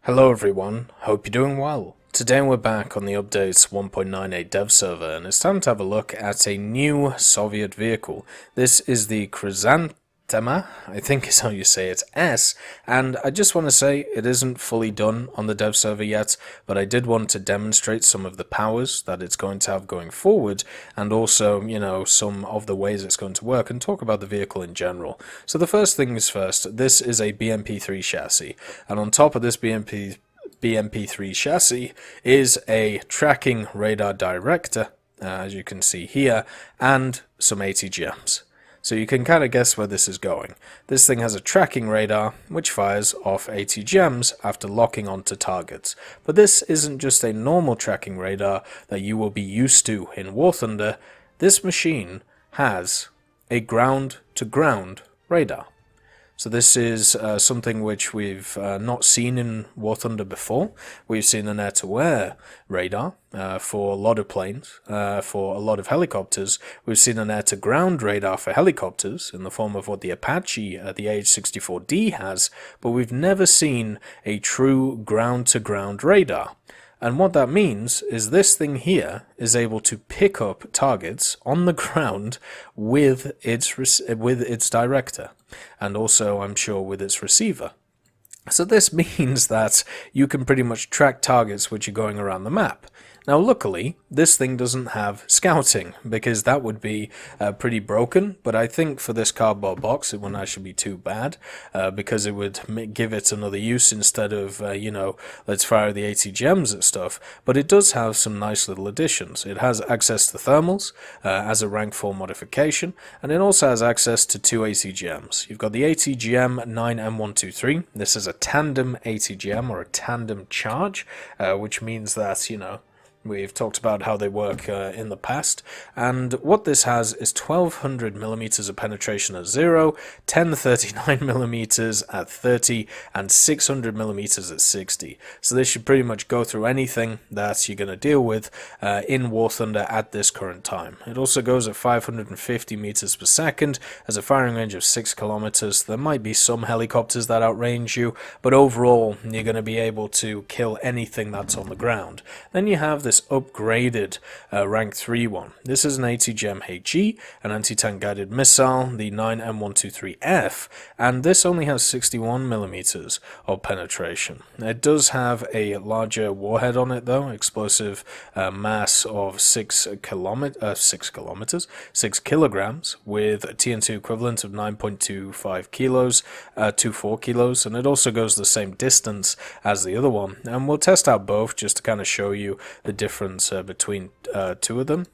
Hello everyone, hope you're doing well. Today we're back on the updates 1.98 dev server and it's time to have a look at a new Soviet vehicle. This is the Khrizantema, I think is how you say it, S, and I just want to say it isn't fully done on the dev server yet, but I did want to demonstrate some of the powers that it's going to have going forward and also, some of the ways it's going to work and talk about the vehicle in general. So the first thing is first, this is a Bmp3 chassis, and on top of this Bmp3 chassis is a tracking radar director, as you can see here, and some ATGMs. So you can kind of guess where this is going. This thing has a tracking radar which fires off ATGMs after locking onto targets. But this isn't just a normal tracking radar that you will be used to in War Thunder. This machine has a ground-to-ground radar. So this is something which we've not seen in War Thunder before. We've seen an air-to-air radar for a lot of planes, for a lot of helicopters. We've seen an air-to-ground radar for helicopters in the form of what the Apache, the AH-64D has, but we've never seen a true ground-to-ground radar. And what that means is this thing here is able to pick up targets on the ground with its director, and also, I'm sure, with its receiver. So this means that you can pretty much track targets which are going around the map. Now luckily, this thing doesn't have scouting, because that would be pretty broken, but I think for this cardboard box it wouldn't actually be too bad, because it would give it another use instead of, let's fire the ATGMs at stuff, but it does have some nice little additions. It has access to thermals as a rank 4 modification, and it also has access to 2 ATGMs. You've got the ATGM 9M123, this is a tandem ATGM or a tandem charge, which means that, we've talked about how they work in the past, and what this has is 1200 millimeters of penetration at 0, 1039 millimeters at 30, and 600 millimeters at 60. So this should pretty much go through anything that you're going to deal with in War Thunder at this current time. It also goes at 550 meters per second, has a firing range of 6 kilometers. There might be some helicopters that outrange you, but overall you're going to be able to kill anything that's on the ground. Then you have this upgraded rank 3 one. This is an ATGM HE, an anti-tank guided missile, the 9M123F, and this only has 61 millimeters of penetration. It does have a larger warhead on it though, explosive mass of 6 kilograms, with a TNT equivalent of 9.25 kilos, 24 kilos, and it also goes the same distance as the other one, and we'll test out both just to kind of show you the difference between two of them.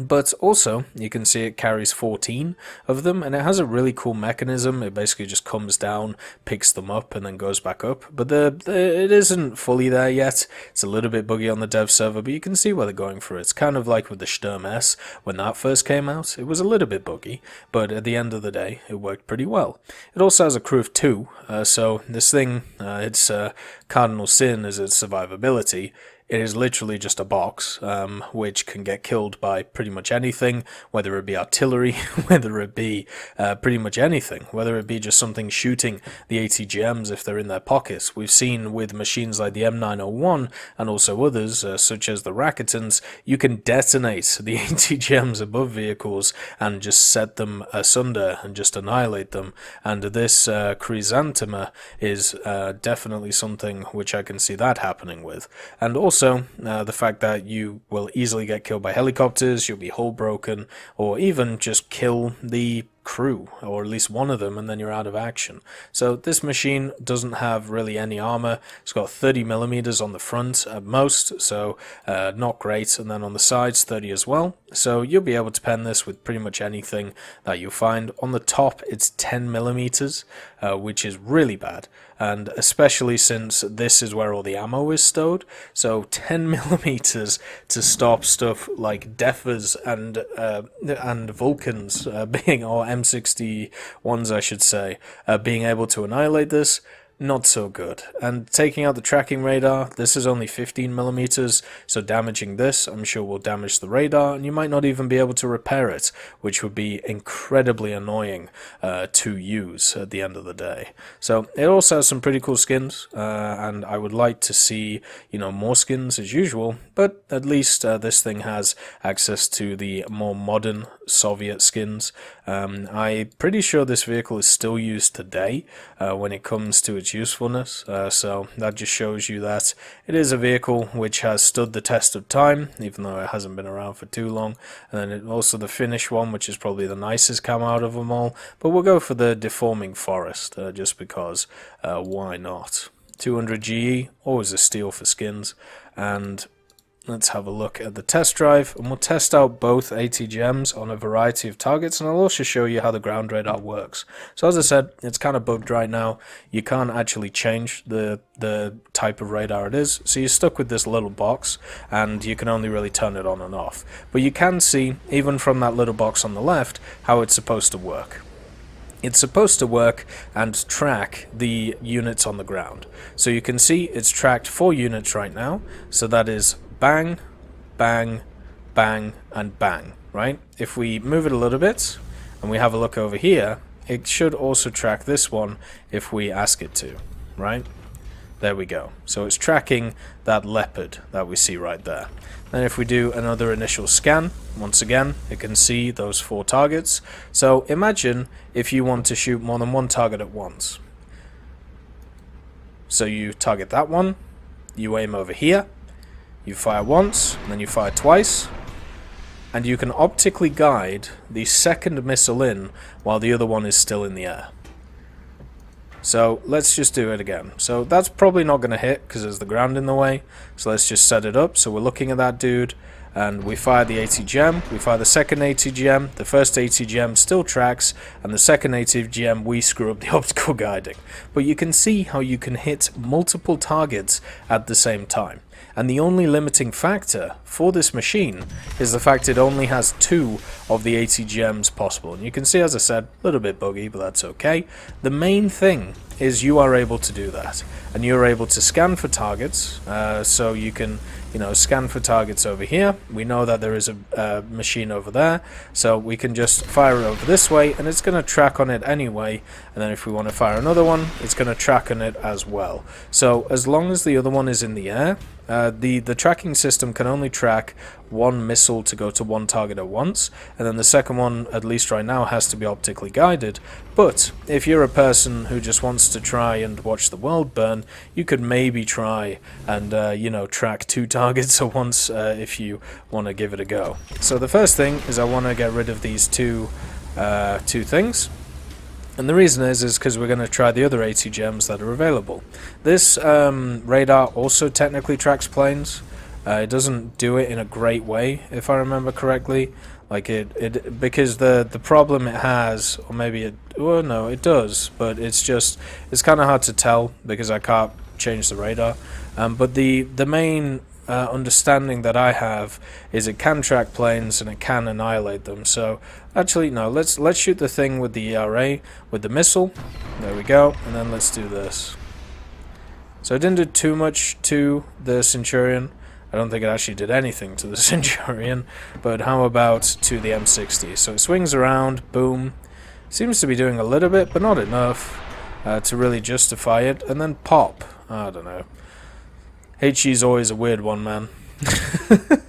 But also, you can see it carries 14 of them, and it has a really cool mechanism. It basically just comes down, picks them up, and then goes back up. But it isn't fully there yet. It's a little bit buggy on the dev server, but you can see where they're going for it. It's kind of like with the Sturm-S. When that first came out, it was a little bit buggy, but at the end of the day, it worked pretty well. It also has a crew of 2, so this thing, its cardinal sin is its survivability. It is literally just a box, which can get killed by pretty much anything, whether it be artillery, whether it be pretty much anything, whether it be just something shooting the ATGMs if they're in their pockets. We've seen with machines like the M901 and also others, such as the Raketans, you can detonate the ATGMs above vehicles and just set them asunder and just annihilate them. And this Khrizantema is definitely something which I can see that happening with. And also, the fact that you will easily get killed by helicopters, you'll be hull broken, or even just kill the crew, or at least one of them, and then you're out of action. So this machine doesn't have really any armor. It's got 30 millimeters on the front at most, so not great, and then on the sides 30 as well. So you'll be able to pen this with pretty much anything that you find. On the top it's 10 millimeters, which is really bad, and especially since this is where all the ammo is stowed. So 10 millimeters to stop stuff like Defers and Vulcans being, or M61s I should say, being able to annihilate this. not so good. And taking out the tracking radar, this is only 15 millimeters, so damaging this, I'm sure, will damage the radar, and you might not even be able to repair it, which would be incredibly annoying to use at the end of the day. So it also has some pretty cool skins, and I would like to see, more skins as usual, but at least this thing has access to the more modern Soviet skins. I'm pretty sure this vehicle is still used today when it comes to its usefulness, so that just shows you that it is a vehicle which has stood the test of time, even though it hasn't been around for too long. And then also the Finnish one, which is probably the nicest camo out of them all, but we'll go for the deforming forest, just because why not? 200 GE, always a steal for skins. And let's have a look at the test drive, and we'll test out both ATGMs on a variety of targets, and I'll also show you how the ground radar works. So as I said, it's kind of bugged right now. You can't actually change the type of radar it is, so you're stuck with this little box, and you can only really turn it on and off. But you can see, even from that little box on the left, how it's supposed to work. It's supposed to work and track the units on the ground. So you can see it's tracked 4 units right now, so that is bang, bang, bang, and bang, right? If we move it a little bit, and we have a look over here, it should also track this one if we ask it to, right? There we go. So it's tracking that leopard that we see right there. Then if we do another initial scan, once again, it can see those 4 targets. So imagine if you want to shoot more than one target at once. So you target that one, you aim over here, you fire once, and then you fire twice, and you can optically guide the second missile in while the other one is still in the air. So let's just do it again. So that's probably not going to hit because there's the ground in the way. So let's just set it up. So we're looking at that dude, and we fire the ATGM. We fire the second ATGM. The first ATGM still tracks, and the second ATGM we screw up the optical guiding. But you can see how you can hit multiple targets at the same time. And the only limiting factor for this machine is the fact it only has 2 of the ATGMs possible. And you can see, as I said, a little bit buggy, but that's okay. The main thing is you are able to do that. And you're able to scan for targets, so you can scan for targets over here. We know that there is a machine over there, so we can just fire it over this way, and it's going to track on it anyway. And then if we want to fire another one, it's going to track on it as well. So as long as the other one is in the air, the tracking system can only track one missile to go to one target at once, and then the second one, at least right now, has to be optically guided. But if you're a person who just wants to try and watch the world burn, you could maybe try and track 2 targets at once if you want to give it a go. So the first thing is I want to get rid of these two things. And the reason is because we're going to try the other ATGMs that are available. This radar also technically tracks planes. It doesn't do it in a great way, if I remember correctly. Like because the problem it has, or maybe no, it does, but it's kind of hard to tell because I can't change the radar. But the main understanding that I have is it can track planes and it can annihilate them. So actually no, let's shoot the thing with the ERA with the missile. There we go, and then let's do this. So it didn't do too much to the Centurion. I don't think it actually did anything to the Centurion, but how about to the M60? So it swings around, boom. Seems to be doing a little bit, but not enough to really justify it, and then pop. I don't know. HE's always a weird one, man.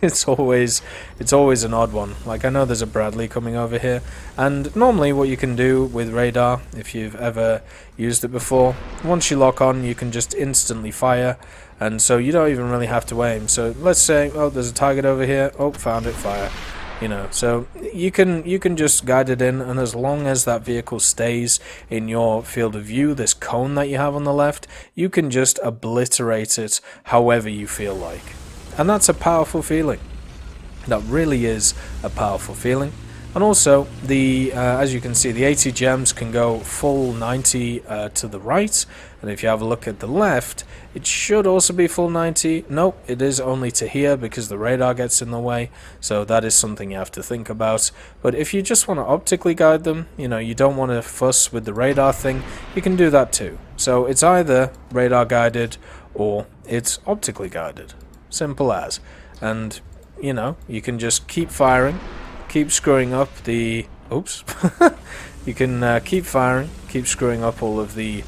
It's always an odd one. Like, I know there's a Bradley coming over here, and normally what you can do with radar, if you've ever used it before, once you lock on, you can just instantly fire, and so you don't even really have to aim. So let's say, oh, there's a target over here. Oh, found it, fire. So you can just guide it in, and as long as that vehicle stays in your field of view, this cone that you have on the left, you can just obliterate it however you feel like. And that's a powerful feeling. That really is a powerful feeling. And also, the as you can see, the 80 gems can go full 90 to the right, and if you have a look at the left, it should also be full 90. Nope, it is only to here because the radar gets in the way, so that is something you have to think about. But if you just want to optically guide them, you know, you don't want to fuss with the radar thing, you can do that too. So it's either radar guided or it's optically guided. Simple as. And, you know, you can just keep firing, keep screwing up the... Oops. You can keep firing, keep screwing up all of the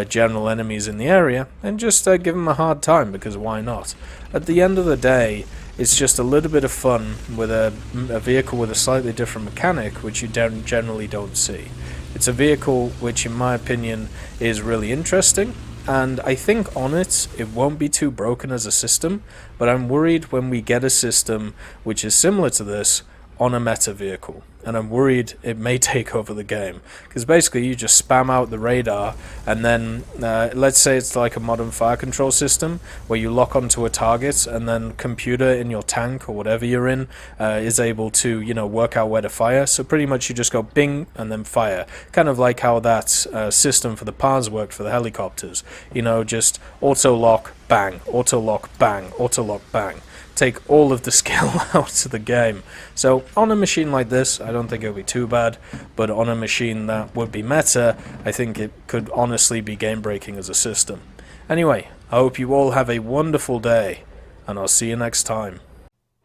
general enemies in the area, and just give them a hard time, because why not? At the end of the day, it's just a little bit of fun with a vehicle with a slightly different mechanic, which you generally don't see. It's a vehicle which, in my opinion, is really interesting, and I think on it won't be too broken as a system, but I'm worried when we get a system which is similar to this on a meta vehicle, and I'm worried it may take over the game, because basically you just spam out the radar, and then let's say it's like a modern fire control system where you lock onto a target, and then computer in your tank or whatever you're in is able to, you know, work out where to fire. So pretty much you just go bing and then fire, kind of like how that system for the PARs worked for the helicopters, you know, just auto lock bang, auto lock bang, auto lock bang. Take all of the skill out of the game. So on a machine like this, I don't think it would be too bad, but on a machine that would be meta, I think it could honestly be game breaking as a system. Anyway, I hope you all have a wonderful day, and I'll see you next time.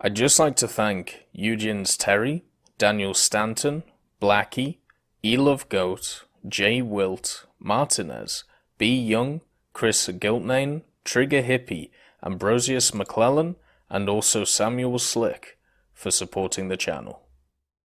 I'd just like to thank Eugene's Terry, Daniel Stanton, Blackie, Elove Goat, Jay Wilt, Martinez, B. Young, Chris Giltnane, Trigger Hippie, Ambrosius McClellan, and also Samuel Slick for supporting the channel.